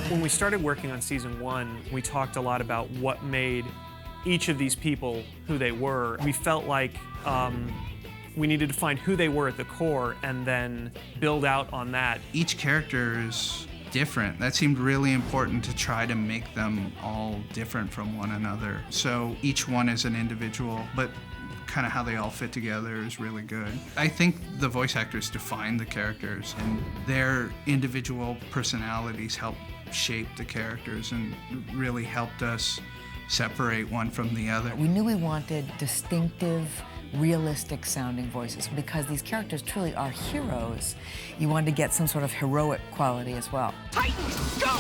When we started working on season 1, we talked a lot about what made each of these people who they were. We felt like we needed to find who they were at the core and then build out on that. Each character is different. That seemed really important to try to make them all different from one another. So each one is an individual, but kind of how they all fit together is really good. I think the voice actors define the characters, and their individual personalities help shape the characters and really helped us separate one from the other. We knew we wanted distinctive, realistic sounding voices because these characters truly are heroes. You wanted to get some sort of heroic quality as well. Titans, go!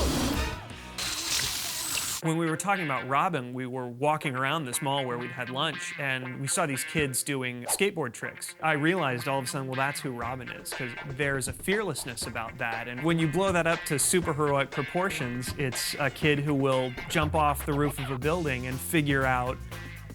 When we were talking about Robin, we were walking around this mall where we'd had lunch, and we saw these kids doing skateboard tricks. I realized all of a sudden, well, that's who Robin is, because there's a fearlessness about that. And when you blow that up to superheroic proportions, it's a kid who will jump off the roof of a building and figure out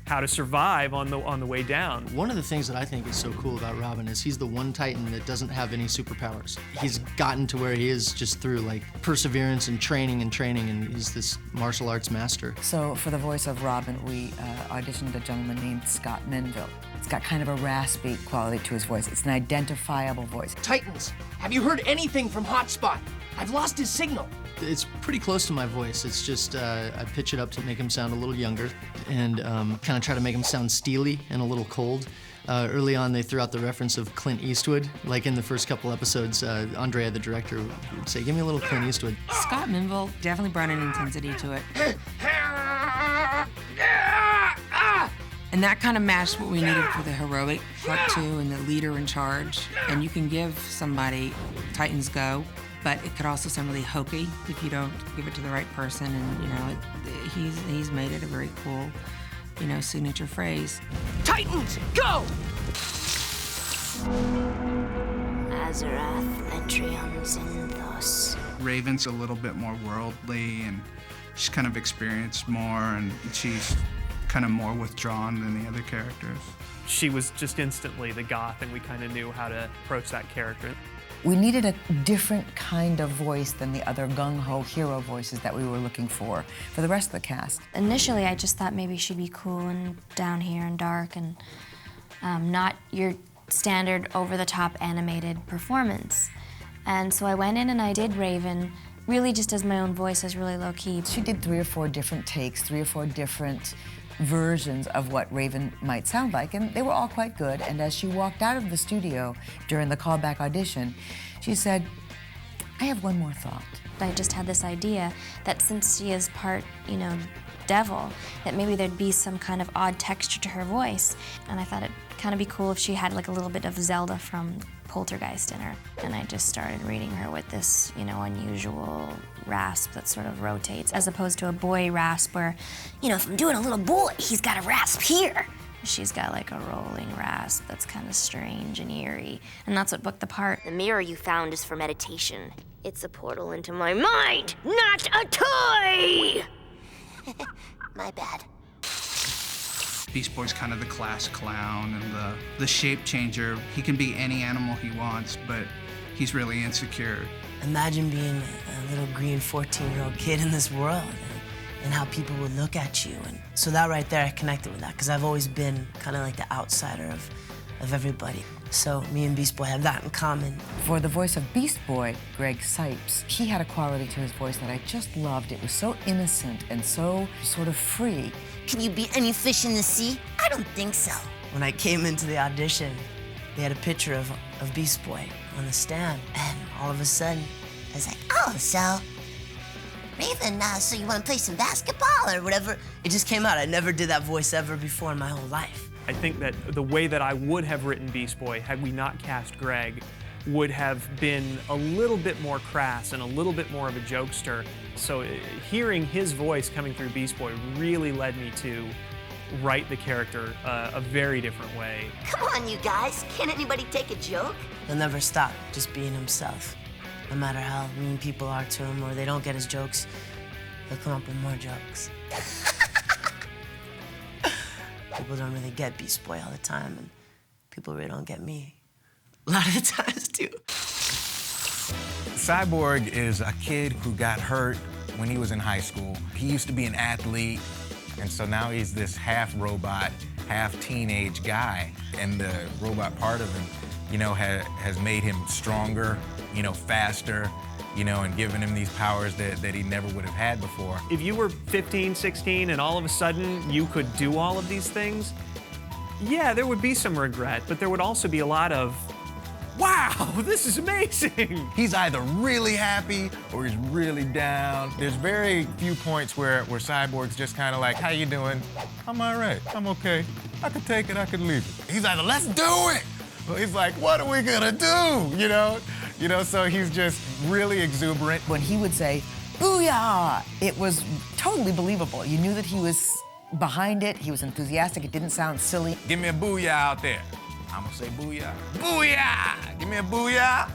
how to survive on the way down. One of the things that I think is so cool about Robin is he's the one Titan that doesn't have any superpowers. He's gotten to where he is just through like perseverance and training, and he's this martial arts master. So for the voice of Robin, we auditioned a gentleman named Scott Menville. It's got kind of a raspy quality to his voice. It's an identifiable voice. Titans, have you heard anything from Hotspot? I've lost his signal. It's pretty close to my voice. It's just I pitch it up to make him sound a little younger and kind of try to make him sound steely and a little cold. Early on, they threw out the reference of Clint Eastwood. Like in the first couple episodes, Andrea, the director, would say, "Give me a little Clint Eastwood." Scott Menville definitely brought an intensity to it. And that kind of matched what we needed for the heroic part 2 and the leader in charge. And you can give somebody Titans Go, but it could also sound really hokey if you don't give it to the right person. And, you know, he's made it a very cool, you know, signature phrase. Titans, go! Azarath Metrion Zinthos. Raven's a little bit more worldly, and she's kind of experienced more, and she's kind of more withdrawn than the other characters. She was just instantly the goth, and we kind of knew how to approach that character. We needed a different kind of voice than the other gung-ho hero voices that we were looking for the rest of the cast. Initially, I just thought maybe she'd be cool and down here and dark and not your standard over-the-top animated performance. And so I went in and I did Raven, really just as my own voice, as really low-key. She did 3 or 4 different takes, 3 or 4 different versions of what Raven might sound like, and they were all quite good. And as she walked out of the studio during the callback audition, she said, "I have one more thought." I just had this idea that since she is part, you know, devil, that maybe there'd be some kind of odd texture to her voice. And I thought it'd kind of be cool if she had like a little bit of Zelda from Poltergeist in her. And I just started reading her with this, you know, unusual rasp that sort of rotates, as opposed to a boy rasp where, you know, if I'm doing a little boy, he's got a rasp here. She's got like a rolling rasp that's kind of strange and eerie, and that's what booked the part. The mirror you found is for meditation. It's a portal into my mind, not a toy! My bad. Beast Boy's kind of the class clown and the shape changer. He can be any animal he wants, but he's really insecure. Imagine being a little green 14-year-old kid in this world and how people would look at you. And so that right there, I connected with that because I've always been kind of like the outsider of everybody. So me and Beast Boy have that in common. For the voice of Beast Boy, Greg Cipes, he had a quality to his voice that I just loved. It was so innocent and so sort of free. Can you beat any fish in the sea? I don't think so. When I came into the audition, they had a picture of Beast Boy on the stand, and all of a sudden, I was like, oh, so, Raven, so you want to play some basketball or whatever? It just came out. I never did that voice ever before in my whole life. I think that the way that I would have written Beast Boy, had we not cast Greg, would have been a little bit more crass and a little bit more of a jokester. So hearing his voice coming through Beast Boy really led me to write the character a very different way. Come on, you guys. Can't anybody take a joke? He'll never stop just being himself. No matter how mean people are to him or they don't get his jokes, he'll come up with more jokes. People don't really get Beast Boy all the time, and people really don't get me. A lot of the times, too. Cyborg is a kid who got hurt when he was in high school. He used to be an athlete, and so now he's this half robot, half teenage guy. And the robot part of him, you know, has made him stronger, you know, faster, you know, and given him these powers that he never would have had before. If you were 15, 16, and all of a sudden you could do all of these things, yeah, there would be some regret, but there would also be a lot of, wow, this is amazing. He's either really happy or he's really down. There's very few points where Cyborg's just kind of like, how you doing? I'm all right, I'm okay. I could take it, I could leave it. He's either, let's do it, or he's like, what are we gonna do, you know? So he's just really exuberant. When he would say, booyah, it was totally believable. You knew that he was behind it, he was enthusiastic, it didn't sound silly. Give me a booyah out there. I'm gonna say booyah. Booyah! Give me a booyah.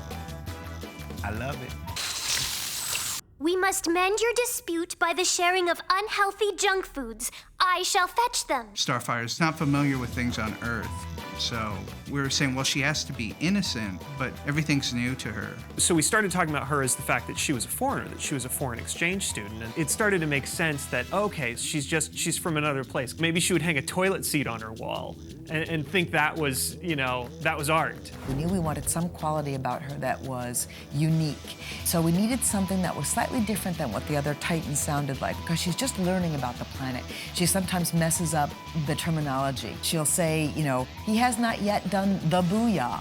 I love it. We must mend your dispute by the sharing of unhealthy junk foods. I shall fetch them. Starfire is not familiar with things on Earth. So we were saying, well, she has to be innocent, but everything's new to her. So we started talking about her as the fact that she was a foreigner, that she was a foreign exchange student. And it started to make sense that, okay, she's from another place. Maybe she would hang a toilet seat on her wall and think that was, you know, that was art. We knew we wanted some quality about her that was unique. So we needed something that was slightly different than what the other Titans sounded like, because she's just learning about the planet. She sometimes messes up the terminology. She'll say, you know, he has not yet done the booyah.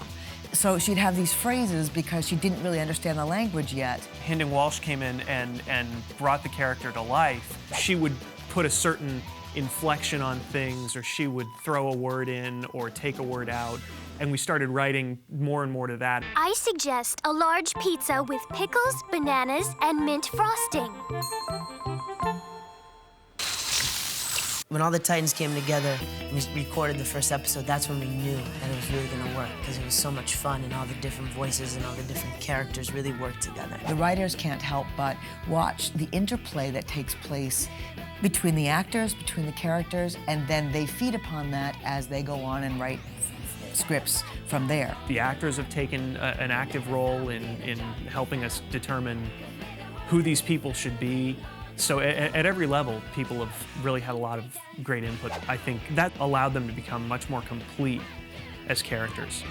So she'd have these phrases because she didn't really understand the language yet. Hynden Walch came in and brought the character to life. She would put a certain inflection on things, or she would throw a word in or take a word out, and we started writing more and more to that. I suggest a large pizza with pickles, bananas, and mint frosting. When all the Titans came together and we recorded the first episode, that's when we knew that it was really gonna work, because it was so much fun and all the different voices and all the different characters really worked together. The writers can't help but watch the interplay that takes place between the actors, between the characters, and then they feed upon that as they go on and write scripts from there. The actors have taken an active role in helping us determine who these people should be. So at every level, people have really had a lot of great input. I think that allowed them to become much more complete as characters.